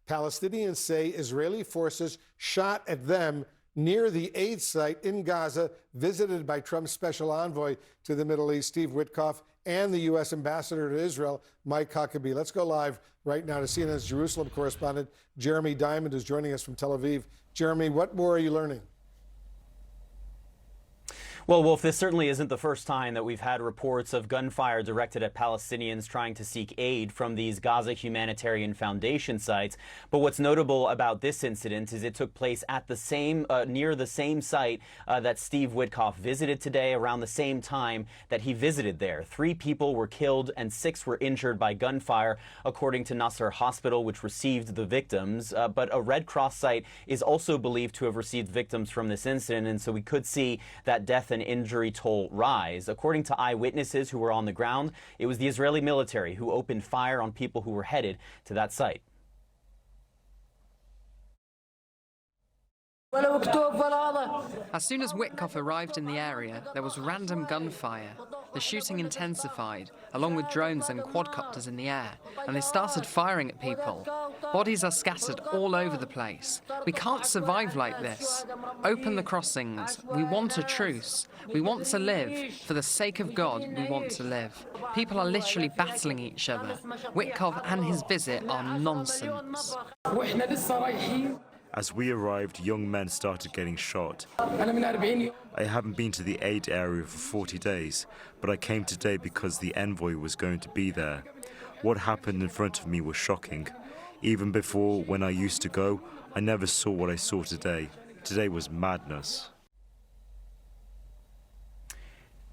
Palestinians say Israeli forces shot at them near the aid site in Gaza, visited by Trump's special envoy to the Middle East, Steve Witkoff, and the U.S. ambassador to Israel, Mike Huckabee. Let's go live right now to CNN's Jerusalem correspondent, Jeremy Diamond, who's joining us from Tel Aviv. Jeremy, what more are you learning? Well, Wolf, this certainly isn't the first time that we've had reports of gunfire directed at Palestinians trying to seek aid from these Gaza Humanitarian Foundation sites. But what's notable about this incident is it took place at the same, near the same site that Steve Witkoff visited today, around the same time that he visited there. 3 people were killed and 6 were injured by gunfire, according to Nasser Hospital, which received the victims. But a Red Cross site is also believed to have received victims from this incident, and so we could see that death and injury toll rise. According to eyewitnesses who were on the ground, it was the Israeli military who opened fire on people who were headed to that site. As soon as Witkoff arrived in the area, there was random gunfire. The shooting intensified, along with drones and quadcopters in the air, and they started firing at people. Bodies are scattered all over the place. We can't survive like this. Open the crossings. We want a truce. We want to live. For the sake of God, we want to live. People are literally battling each other. Witkoff and his visit are nonsense. As we arrived, young men started getting shot. I haven't been to the aid area for 40 days, but I came today because the envoy was going to be there. What happened in front of me was shocking. Even before, when I used to go, I never saw what I saw today. Today was madness.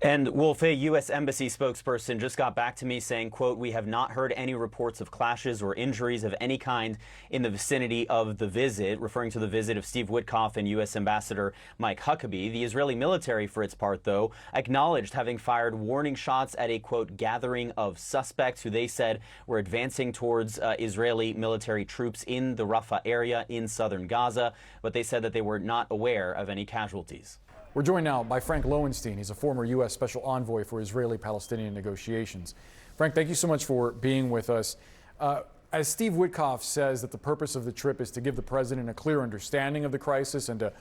And Wolf, a U.S. Embassy spokesperson just got back to me saying, quote, "We have not heard any reports of clashes or injuries of any kind in the vicinity of the visit," referring to the visit of Steve Witkoff and U.S. Ambassador Mike Huckabee. The Israeli military, for its part, though, acknowledged having fired warning shots at a, quote, "gathering of suspects," who they said were advancing towards Israeli military troops in the Rafah area in southern Gaza. But they said that they were not aware of any casualties. We're joined now by Frank Lowenstein. He's a former U.S. Special Envoy for Israeli-Palestinian negotiations. Frank, thank you so much for being with us. As Steve Witkoff says that the purpose of the trip is to give the president a clear understanding of the crisis and to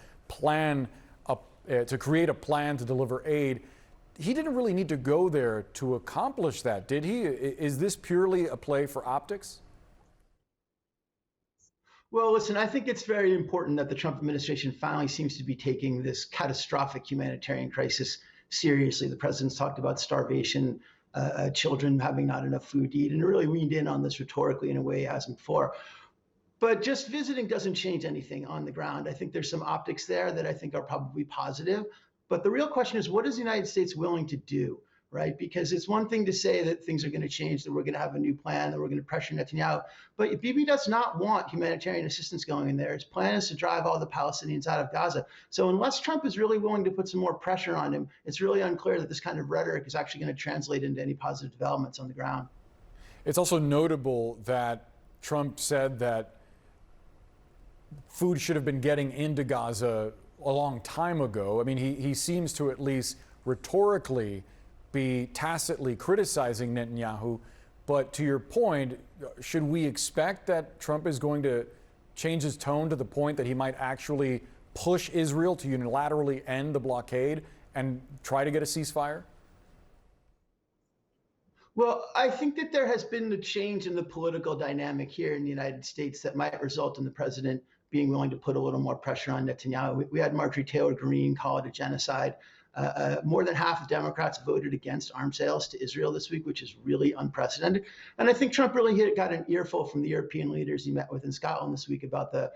create a plan to deliver aid, he didn't really need to go there to accomplish that, did he? Is this purely a play for optics? Well, listen, I think it's very important that the Trump administration finally seems to be taking this catastrophic humanitarian crisis seriously. The president's talked about starvation, children having not enough food to eat, and really leaned in on this rhetorically in a way he hasn't before. But just visiting doesn't change anything on the ground. I think there's some optics there that I think are probably positive. But the real question is, what is the United States willing to do? Right? Because it's one thing to say that things are going to change, that we're going to have a new plan, that we're going to pressure Netanyahu. But Bibi does not want humanitarian assistance going in there. His plan is to drive all the Palestinians out of Gaza. So unless Trump is really willing to put some more pressure on him, it's really unclear that this kind of rhetoric is actually going to translate into any positive developments on the ground. It's also notable that Trump said that food should have been getting into Gaza a long time ago. I mean, he seems to at least rhetorically be tacitly criticizing Netanyahu. But to your point, should we expect that Trump is going to change his tone to the point that he might actually push Israel to unilaterally end the blockade and try to get a ceasefire? Well, I think that there has been a change in the political dynamic here in the United States that might result in the president being willing to put a little more pressure on Netanyahu. We had Marjorie Taylor Greene call it a genocide. More than half of Democrats voted against arms sales to Israel this week, which is really unprecedented. And I think Trump really got an earful from the European leaders he met with in Scotland this week about the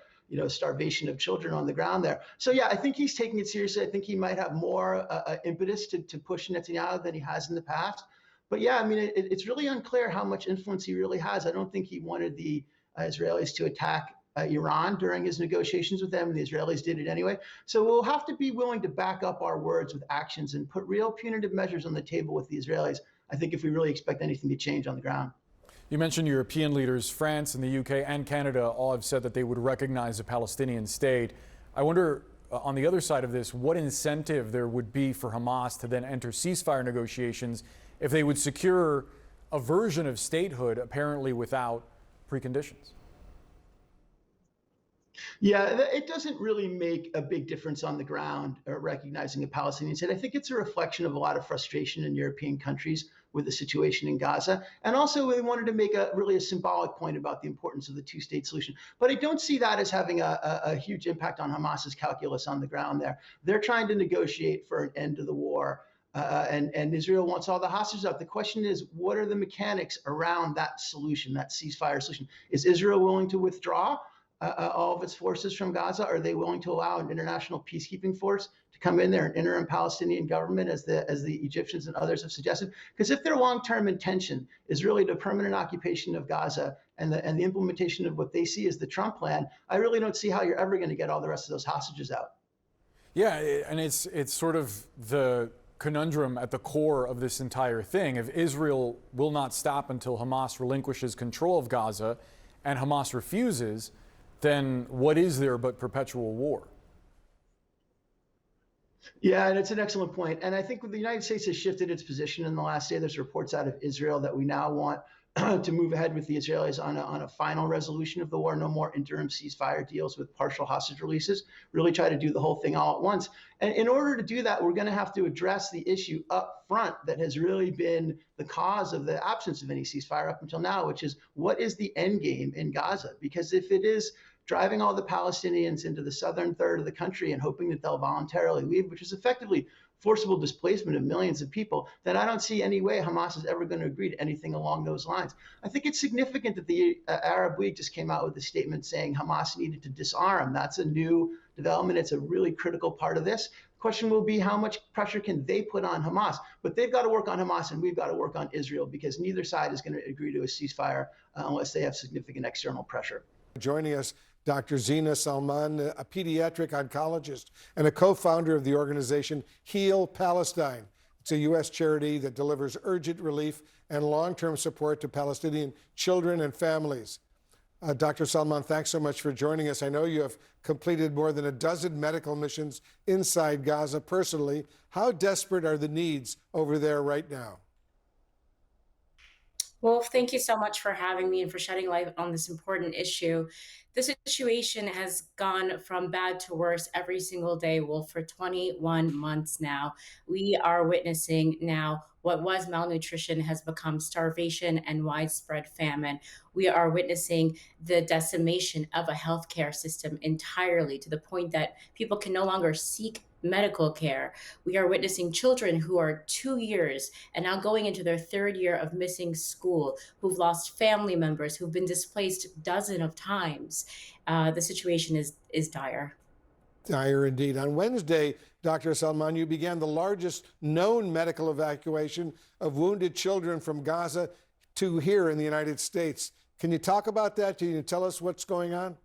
starvation of children on the ground there. So, yeah, I think he's taking it seriously. I think he might have more impetus to push Netanyahu than he has in the past. But, yeah, I mean, it's really unclear how much influence he really has. I don't think he wanted the Israelis to attack Iran during his negotiations with them, and the Israelis did it anyway. So we'll have to be willing to back up our words with actions and put real punitive measures on the table with the Israelis, I think, if we really expect anything to change on the ground. You mentioned European leaders. France and the UK and Canada all have said that they would recognize a Palestinian state. I wonder, on the other side of this, what incentive there would be for Hamas to then enter ceasefire negotiations if they would secure a version of statehood, apparently without preconditions? Yeah, it doesn't really make a big difference on the ground recognizing a Palestinian state. I think it's a reflection of a lot of frustration in European countries with the situation in Gaza. And also, they wanted to make a symbolic point about the importance of the two-state solution. But I don't see that as having a huge impact on Hamas's calculus on the ground there. They're trying to negotiate for an end to the war. And Israel wants all the hostages out. The question is, what are the mechanics around that solution, that ceasefire solution? Is Israel willing to withdraw all of its forces from Gaza? Are they willing to allow an international peacekeeping force to come in there, an interim Palestinian government, as the Egyptians and others have suggested? Because if their long-term intention is really the permanent occupation of Gaza and the implementation of what they see as the Trump plan, I really don't see how you're ever going to get all the rest of those hostages out. Yeah, and it's sort of the conundrum at the core of this entire thing. If Israel will not stop until Hamas relinquishes control of Gaza, and Hamas refuses, then what is there but perpetual war? Yeah, and it's an excellent point. And I think the United States has shifted its position in the last day. There's reports out of Israel that we now want to move ahead with the Israelis on a final resolution of the war, no more interim ceasefire deals with partial hostage releases, really try to do the whole thing all at once. And in order to do that, we're going to have to address the issue up front that has really been the cause of the absence of any ceasefire up until now, which is, what is the end game in Gaza? Because if it is driving all the Palestinians into the southern third of the country and hoping that they'll voluntarily leave, which is effectively forcible displacement of millions of people, then I don't see any way Hamas is ever going to agree to anything along those lines. I think it's significant that the Arab League just came out with a statement saying Hamas needed to disarm. That's a new development. It's a really critical part of this. The question will be, how much pressure can they put on Hamas? But they've got to work on Hamas, and we've got to work on Israel, because neither side is going to agree to a ceasefire unless they have significant external pressure. Joining us, Dr. Zina Salman, a pediatric oncologist and a co-founder of the organization Heal Palestine. It's a U.S. charity that delivers urgent relief and long-term support to Palestinian children and families. Dr. Salman, thanks so much for joining us. I know you have completed more than a dozen medical missions inside Gaza personally. How desperate are the needs over there right now? Well, thank you so much for having me and for shedding light on this important issue. The situation has gone from bad to worse every single day. Well, for 21 months now, we are witnessing now what was malnutrition has become starvation and widespread famine. We are witnessing the decimation of a healthcare system entirely, to the point that people can no longer seek medical care. We are witnessing children who are 2 years and now going into their third year of missing school, who've lost family members, who've been displaced dozens of times. The situation is dire. Dire indeed. On Wednesday, Dr. Salman, you began the largest known medical evacuation of wounded children from Gaza to here in the United States. Can you talk about that? Can you tell us what's going on?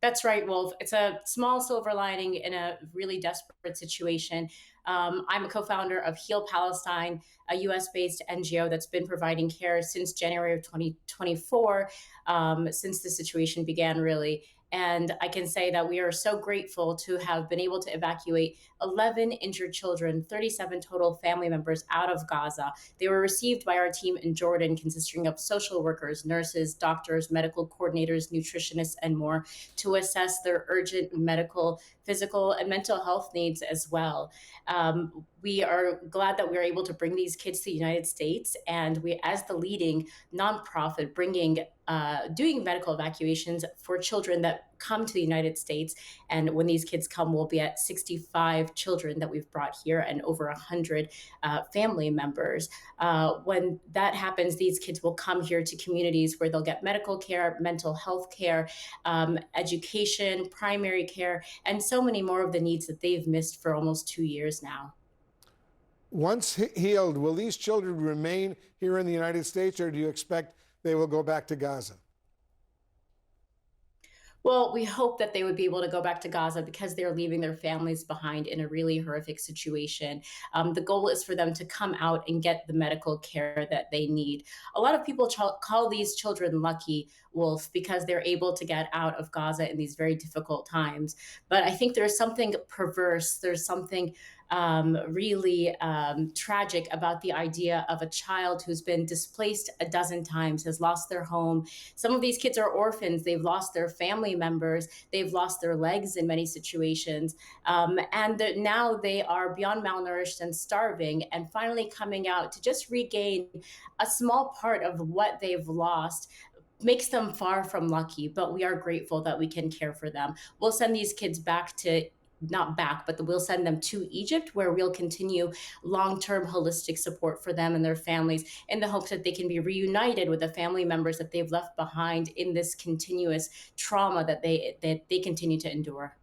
That's right, Wolf. It's a small silver lining in a really desperate situation. I'm a co-founder of Heal Palestine, a US-based NGO that's been providing care since January of 2024, since the situation began, really. And I can say that we are so grateful to have been able to evacuate 11 injured children, 37 total family members out of Gaza. They were received by our team in Jordan, consisting of social workers, nurses, doctors, medical coordinators, nutritionists, and more, to assess their urgent medical, physical, and mental health needs as well. We are glad that we're able to bring these kids to the United States, and we, as the leading nonprofit, doing medical evacuations for children that come to the United States. And when these kids come, we'll be at 65 children that we've brought here and over 100 family members. When that happens, these kids will come here to communities where they'll get medical care, mental health care, education, primary care, and so many more of the needs that they've missed for almost 2 years now. Once healed, will these children remain here in the United States, or do you expect they will go back to Gaza? Well, we hope that they would be able to go back to Gaza because they're leaving their families behind in a really horrific situation. The goal is for them to come out and get the medical care that they need. A lot of people call these children lucky, Wolf, because they're able to get out of Gaza in these very difficult times. But I think there's something perverse. There's something really tragic about the idea of a child who's been displaced a dozen times, has lost their home. Some of these kids are orphans. They've lost their family members. They've lost their legs in many situations. Now they are beyond malnourished and starving, and finally coming out to just regain a small part of what they've lost makes them far from lucky, but we are grateful that we can care for them. We'll send these kids back to, not back, but we'll send them to Egypt, where we'll continue long-term holistic support for them and their families in the hopes that they can be reunited with the family members that they've left behind in this continuous trauma that they continue to endure.